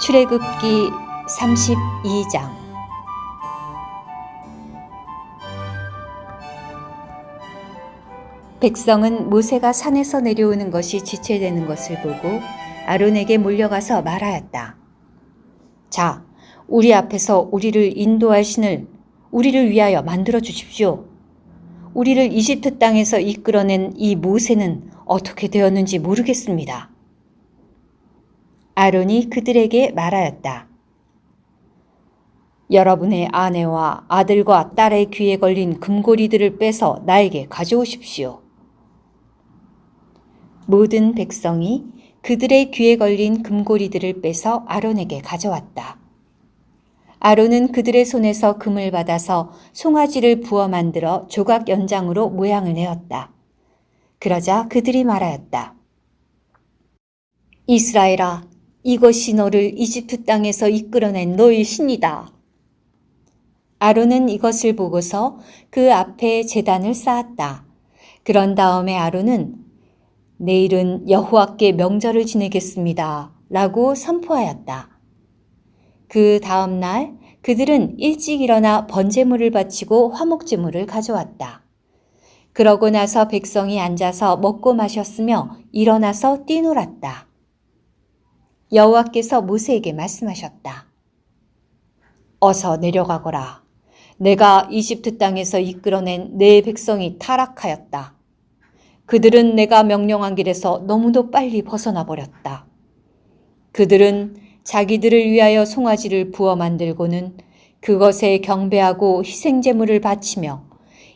출애굽기 32장. 백성은 모세가 산에서 내려오는 것이 지체되는 것을 보고 아론에게 몰려가서 말하였다. 자, 우리 앞에서 우리를 인도할 신을 우리를 위하여 만들어 주십시오. 우리를 이집트 땅에서 이끌어낸 이 모세는 어떻게 되었는지 모르겠습니다. 아론이 그들에게 말하였다. 여러분의 아내와 아들과 딸의 귀에 걸린 금고리들을 빼서 나에게 가져오십시오. 모든 백성이 그들의 귀에 걸린 금고리들을 빼서 아론에게 가져왔다. 아론은 그들의 손에서 금을 받아서 송아지를 부어 만들어 조각 연장으로 모양을 내었다. 그러자 그들이 말하였다. 이스라엘아, 이것이 너를 이집트 땅에서 이끌어낸 너의 신이다. 아론은 이것을 보고서 그 앞에 제단을 쌓았다. 그런 다음에 아론은 내일은 여호와께 명절을 지내겠습니다. 라고 선포하였다. 그 다음 날 그들은 일찍 일어나 번제물을 바치고 화목제물을 가져왔다. 그러고 나서 백성이 앉아서 먹고 마셨으며 일어나서 뛰놀았다. 여호와께서 모세에게 말씀하셨다. 어서 내려가거라. 내가 이집트 땅에서 이끌어낸 내 백성이 타락하였다. 그들은 내가 명령한 길에서 너무도 빨리 벗어나 버렸다. 그들은 자기들을 위하여 송아지를 부어 만들고는 그것에 경배하고 희생제물을 바치며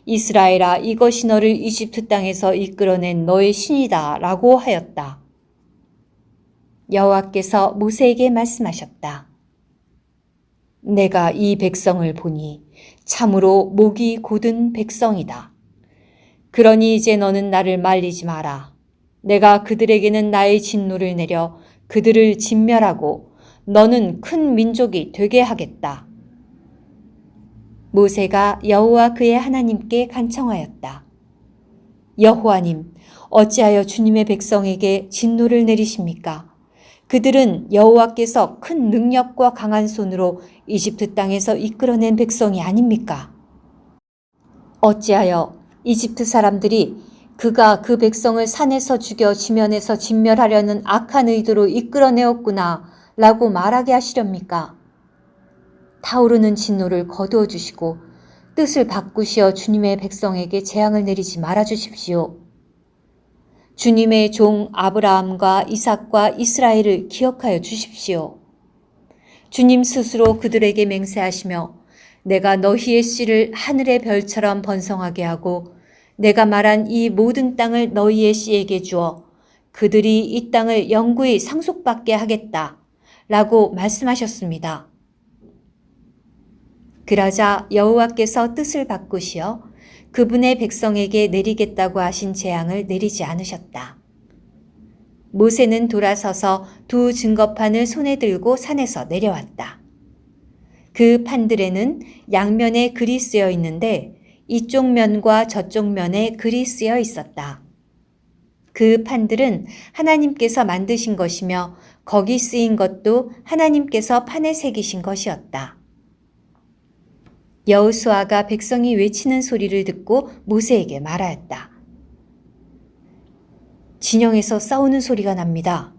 이스라엘아, 이것이 너를 이집트 땅에서 이끌어낸 너의 신이다 라고 하였다. 여호와께서 모세에게 말씀하셨다. 내가 이 백성을 보니 참으로 목이 곧은 백성이다. 그러니 이제 너는 나를 말리지 마라. 내가 그들에게는 나의 진노를 내려 그들을 진멸하고 너는 큰 민족이 되게 하겠다. 모세가 여호와 그의 하나님께 간청하였다. 여호와님, 어찌하여 주님의 백성에게 진노를 내리십니까? 그들은 여호와께서 큰 능력과 강한 손으로 이집트 땅에서 이끌어낸 백성이 아닙니까? 어찌하여 이집트 사람들이 그가 그 백성을 산에서 죽여 지면에서 진멸하려는 악한 의도로 이끌어내었구나 라고 말하게 하시렵니까? 타오르는 진노를 거두어 주시고 뜻을 바꾸시어 주님의 백성에게 재앙을 내리지 말아 주십시오. 주님의 종 아브라함과 이삭과 이스라엘을 기억하여 주십시오. 주님 스스로 그들에게 맹세하시며 내가 너희의 씨를 하늘의 별처럼 번성하게 하고 내가 말한 이 모든 땅을 너희의 씨에게 주어 그들이 이 땅을 영구히 상속받게 하겠다 라고 말씀하셨습니다. 그러자 여호와께서 뜻을 바꾸시어 그분의 백성에게 내리겠다고 하신 재앙을 내리지 않으셨다. 모세는 돌아서서 두 증거판을 손에 들고 산에서 내려왔다. 그 판들에는 양면에 글이 쓰여 있는데 이쪽 면과 저쪽 면에 글이 쓰여 있었다. 그 판들은 하나님께서 만드신 것이며 거기 쓰인 것도 하나님께서 판에 새기신 것이었다. 여호수아가 백성이 외치는 소리를 듣고 모세에게 말하였다. 진영에서 싸우는 소리가 납니다.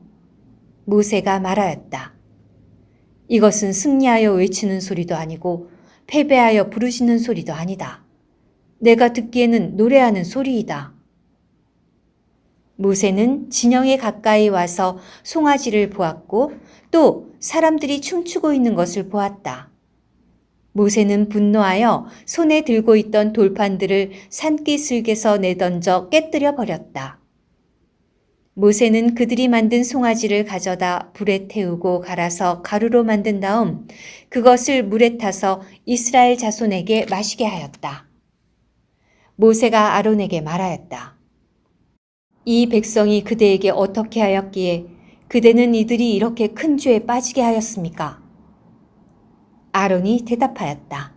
모세가 말하였다. 이것은 승리하여 외치는 소리도 아니고 패배하여 부르짖는 소리도 아니다. 내가 듣기에는 노래하는 소리이다. 모세는 진영에 가까이 와서 송아지를 보았고 또 사람들이 춤추고 있는 것을 보았다. 모세는 분노하여 손에 들고 있던 돌판들을 산기슭에서 내던져 깨뜨려 버렸다. 모세는 그들이 만든 송아지를 가져다 불에 태우고 갈아서 가루로 만든 다음 그것을 물에 타서 이스라엘 자손에게 마시게 하였다. 모세가 아론에게 말하였다. 이 백성이 그대에게 어떻게 하였기에 그대는 이들이 이렇게 큰 죄에 빠지게 하였습니까? 아론이 대답하였다.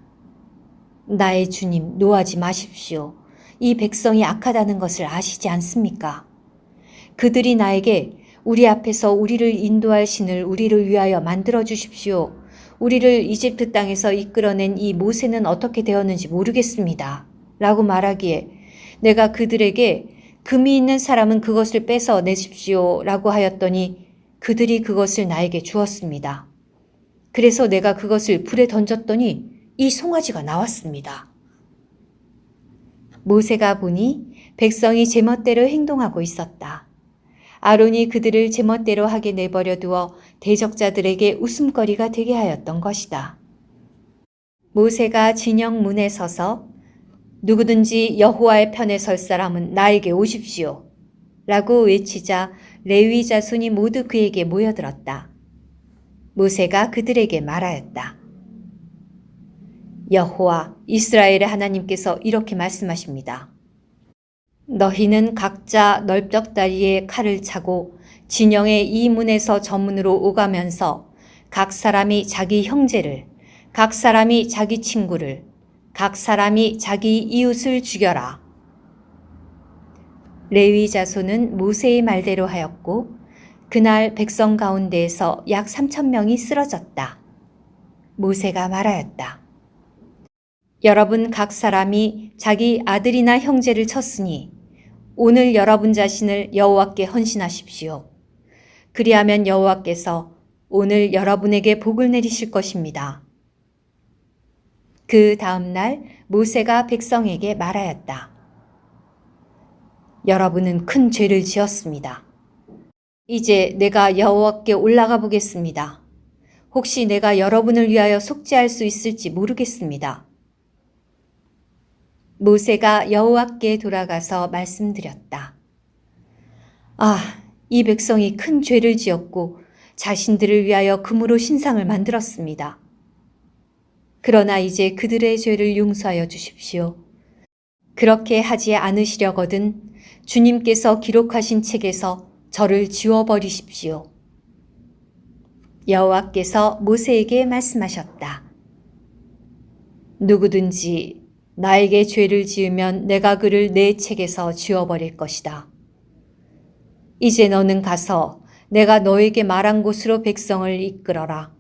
나의 주님, 노하지 마십시오. 이 백성이 악하다는 것을 아시지 않습니까? 그들이 나에게 우리 앞에서 우리를 인도할 신을 우리를 위하여 만들어 주십시오. 우리를 이집트 땅에서 이끌어낸 이 모세는 어떻게 되었는지 모르겠습니다. 라고 말하기에 내가 그들에게 금이 있는 사람은 그것을 빼서 내십시오. 라고 하였더니 그들이 그것을 나에게 주었습니다. 그래서 내가 그것을 불에 던졌더니 이 송아지가 나왔습니다. 모세가 보니 백성이 제멋대로 행동하고 있었다. 아론이 그들을 제멋대로 하게 내버려 두어 대적자들에게 웃음거리가 되게 하였던 것이다. 모세가 진영 문에 서서 누구든지 여호와의 편에 설 사람은 나에게 오십시오. 라고 외치자 레위 자손이 모두 그에게 모여들었다. 모세가 그들에게 말하였다. 여호와 이스라엘의 하나님께서 이렇게 말씀하십니다. 너희는 각자 널쩍다리에 칼을 차고 진영의 이 문에서 저 문으로 오가면서 각 사람이 자기 형제를, 각 사람이 자기 친구를, 각 사람이 자기 이웃을 죽여라. 레위 자손은 모세의 말대로 하였고 그날 백성 가운데에서 약 3,000명이 쓰러졌다. 모세가 말하였다. 여러분 각 사람이 자기 아들이나 형제를 쳤으니 오늘 여러분 자신을 여호와께 헌신하십시오. 그리하면 여호와께서 오늘 여러분에게 복을 내리실 것입니다. 그 다음 날 모세가 백성에게 말하였다. 여러분은 큰 죄를 지었습니다. 이제 내가 여호와께 올라가 보겠습니다. 혹시 내가 여러분을 위하여 속죄할 수 있을지 모르겠습니다. 모세가 여호와께 돌아가서 말씀드렸다. 이 백성이 큰 죄를 지었고 자신들을 위하여 금으로 신상을 만들었습니다. 그러나 이제 그들의 죄를 용서하여 주십시오. 그렇게 하지 않으시려거든 주님께서 기록하신 책에서 저를 지워버리십시오. 여호와께서 모세에게 말씀하셨다. 누구든지 나에게 죄를 지으면 내가 그를 내 책에서 지워버릴 것이다. 이제 너는 가서 내가 너에게 말한 곳으로 백성을 이끌어라.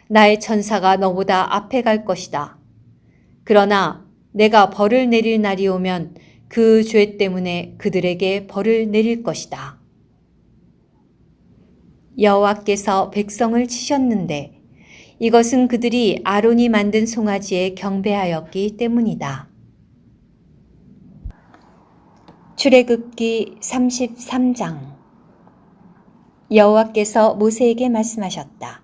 나의 천사가 너보다 앞에 갈 것이다. 그러나 내가 벌을 내릴 날이 오면 그 죄 때문에 그들에게 벌을 내릴 것이다. 여호와께서 백성을 치셨는데 이것은 그들이 아론이 만든 송아지에 경배하였기 때문이다. 출애굽기 33장. 여호와께서 모세에게 말씀하셨다.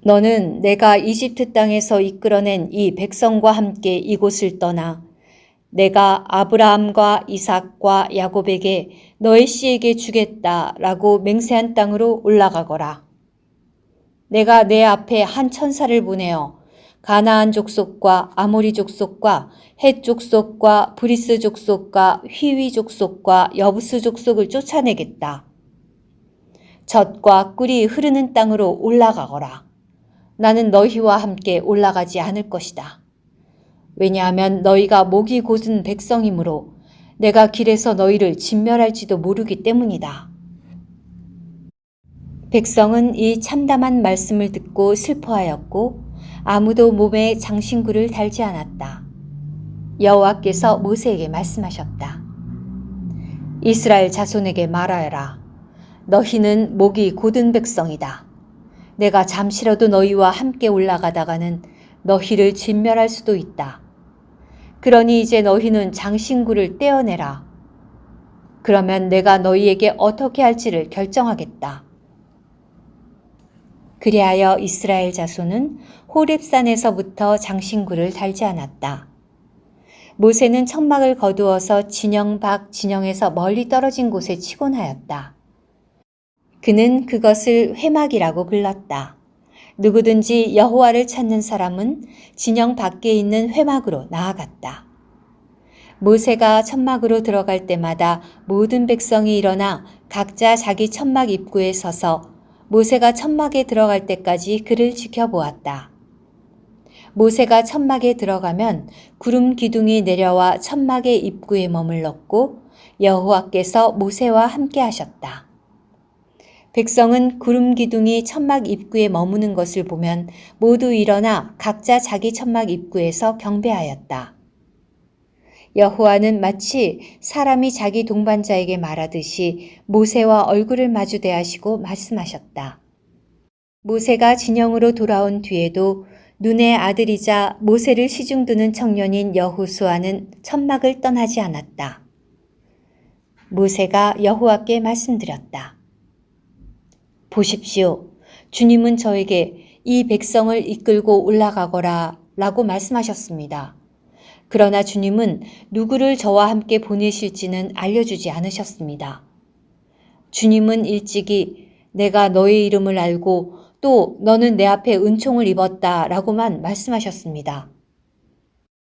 너는 내가 이집트 땅에서 이끌어낸 이 백성과 함께 이곳을 떠나 내가 아브라함과 이삭과 야곱에게 너의 씨에게 주겠다라고 맹세한 땅으로 올라가거라. 내가 내 앞에 한 천사를 보내어 가나안 족속과 아모리 족속과 헷 족속과 브리스 족속과 휘위 족속과 여부스 족속을 쫓아내겠다. 젖과 꿀이 흐르는 땅으로 올라가거라. 나는 너희와 함께 올라가지 않을 것이다. 왜냐하면 너희가 목이 곧은 백성이므로 내가 길에서 너희를 진멸할지도 모르기 때문이다. 백성은 이 참담한 말씀을 듣고 슬퍼하였고 아무도 몸에 장신구를 달지 않았다. 여호와께서 모세에게 말씀하셨다. 이스라엘 자손에게 말하여라. 너희는 목이 곧은 백성이다. 내가 잠시라도 너희와 함께 올라가다가는 너희를 진멸할 수도 있다. 그러니 이제 너희는 장신구를 떼어내라. 그러면 내가 너희에게 어떻게 할지를 결정하겠다. 그리하여 이스라엘 자손은 호렙산에서부터 장신구를 달지 않았다. 모세는 천막을 거두어서 진영 밖 진영에서 멀리 떨어진 곳에 치곤 하였다. 그는 그것을 회막이라고 불렀다. 누구든지 여호와를 찾는 사람은 진영 밖에 있는 회막으로 나아갔다. 모세가 천막으로 들어갈 때마다 모든 백성이 일어나 각자 자기 천막 입구에 서서 모세가 천막에 들어갈 때까지 그를 지켜보았다. 모세가 천막에 들어가면 구름 기둥이 내려와 천막의 입구에 머물렀고 여호와께서 모세와 함께 하셨다. 백성은 구름 기둥이 천막 입구에 머무는 것을 보면 모두 일어나 각자 자기 천막 입구에서 경배하였다. 여호와는 마치 사람이 자기 동반자에게 말하듯이 모세와 얼굴을 마주 대하시고 말씀하셨다. 모세가 진영으로 돌아온 뒤에도 눈의 아들이자 모세를 시중두는 청년인 여호수아는 천막을 떠나지 않았다. 모세가 여호와께 말씀드렸다. 보십시오. 주님은 저에게 이 백성을 이끌고 올라가거라 라고 말씀하셨습니다. 그러나 주님은 누구를 저와 함께 보내실지는 알려주지 않으셨습니다. 주님은 일찍이 내가 너의 이름을 알고 또 너는 내 앞에 은총을 입었다 라고만 말씀하셨습니다.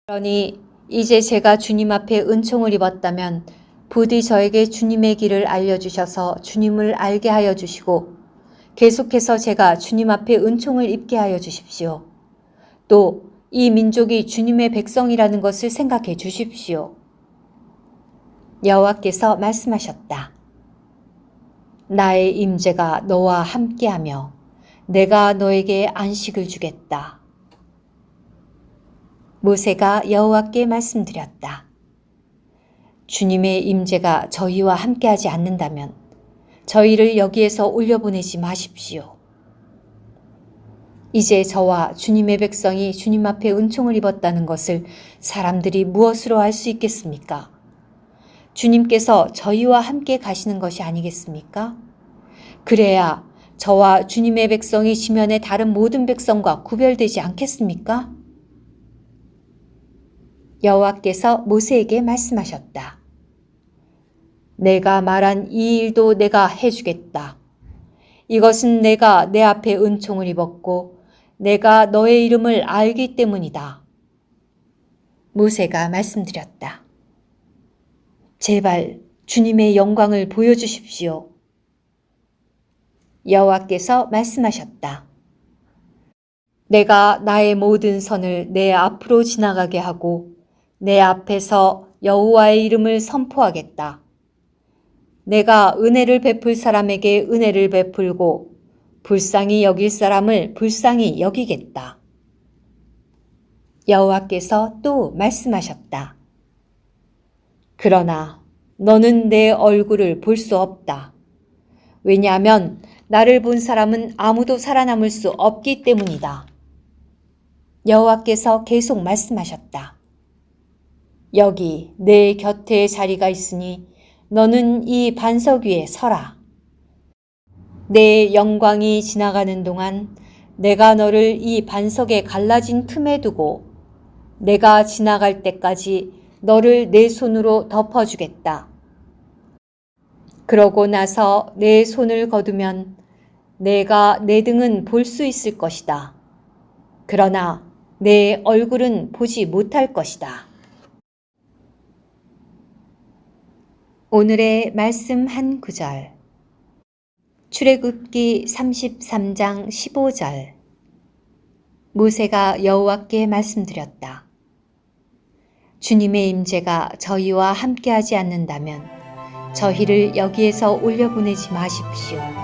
그러니 이제 제가 주님 앞에 은총을 입었다면 부디 저에게 주님의 길을 알려주셔서 주님을 알게 하여 주시고 계속해서 제가 주님 앞에 은총을 입게 하여 주십시오. 또 이 민족이 주님의 백성이라는 것을 생각해 주십시오. 여호와께서 말씀하셨다. 나의 임재가 너와 함께하며 내가 너에게 안식을 주겠다. 모세가 여호와께 말씀드렸다. 주님의 임재가 저희와 함께하지 않는다면 저희를 여기에서 올려보내지 마십시오. 이제 저와 주님의 백성이 주님 앞에 은총을 입었다는 것을 사람들이 무엇으로 알 수 있겠습니까? 주님께서 저희와 함께 가시는 것이 아니겠습니까? 그래야 저와 주님의 백성이 지면의 다른 모든 백성과 구별되지 않겠습니까? 여호와께서 모세에게 말씀하셨다. 내가 말한 이 일도 내가 해주겠다. 이것은 내가 내 앞에 은총을 입었고 내가 너의 이름을 알기 때문이다. 모세가 말씀드렸다. 제발 주님의 영광을 보여주십시오. 여호와께서 말씀하셨다. 내가 나의 모든 선을 내 앞으로 지나가게 하고 내 앞에서 여호와의 이름을 선포하겠다. 내가 은혜를 베풀 사람에게 은혜를 베풀고 불쌍히 여길 사람을 불쌍히 여기겠다. 여호와께서 또 말씀하셨다. 그러나 너는 내 얼굴을 볼 수 없다. 왜냐하면 나를 본 사람은 아무도 살아남을 수 없기 때문이다. 여호와께서 계속 말씀하셨다. 여기 내 곁에 자리가 있으니 너는 이 반석 위에 서라. 내 영광이 지나가는 동안 내가 너를 이 반석에 갈라진 틈에 두고 내가 지나갈 때까지 너를 내 손으로 덮어주겠다. 그러고 나서 내 손을 거두면 내가 내 등은 볼 수 있을 것이다. 그러나 내 얼굴은 보지 못할 것이다. 오늘의 말씀 한 구절. 출애굽기 33장 15절. 모세가 여호와께 말씀드렸다. 주님의 임재가 저희와 함께하지 않는다면 저희를 여기에서 올려보내지 마십시오.